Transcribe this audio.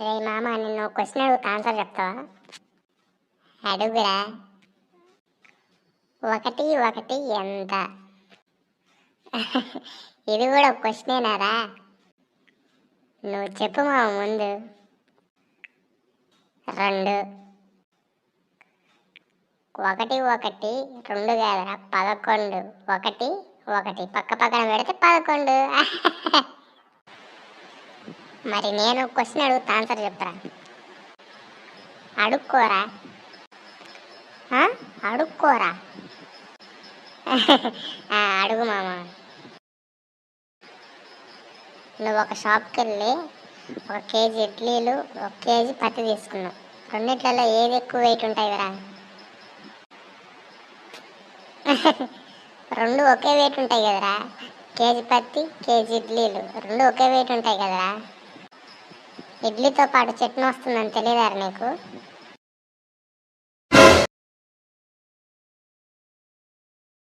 రే మామ, నిన్ను క్వశ్చన్ అడుగుతా, ఆన్సర్ చెప్తావా? అడుగురా. 1 1 ఎంత? ఇది కూడా ఒక క్వశ్చనేనారా? నువ్వు చెప్పు మామ ముందు. 2. 1 1 2 కాదురా, 11. 1 1 పక్క పక్కన పెడితే 11. మరి నేను క్వశ్చన్ అడుగుతా, ఆన్సర్ చెప్తారా? అడుక్కోరా. అడుక్కోరా. అడుగు మామ. నువ్వు ఒక షాప్కి వెళ్ళి 1 కేజీ ఇడ్లీలు 1 కేజీ పత్తి తీసుకున్నావు. రెండిట్లలో ఏది ఎక్కువ వెయిట్ ఉంటాయి కదా? 2 ఒకే వెయిట్ ఉంటాయి కదరా. కేజీ పత్తి, కేజీ ఇడ్లీలు 2 ఒకే వెయిట్ ఉంటాయి కదరా. ఇడ్లీతో పాటు చట్నీ వస్తుందని తెలియదారా నీకు?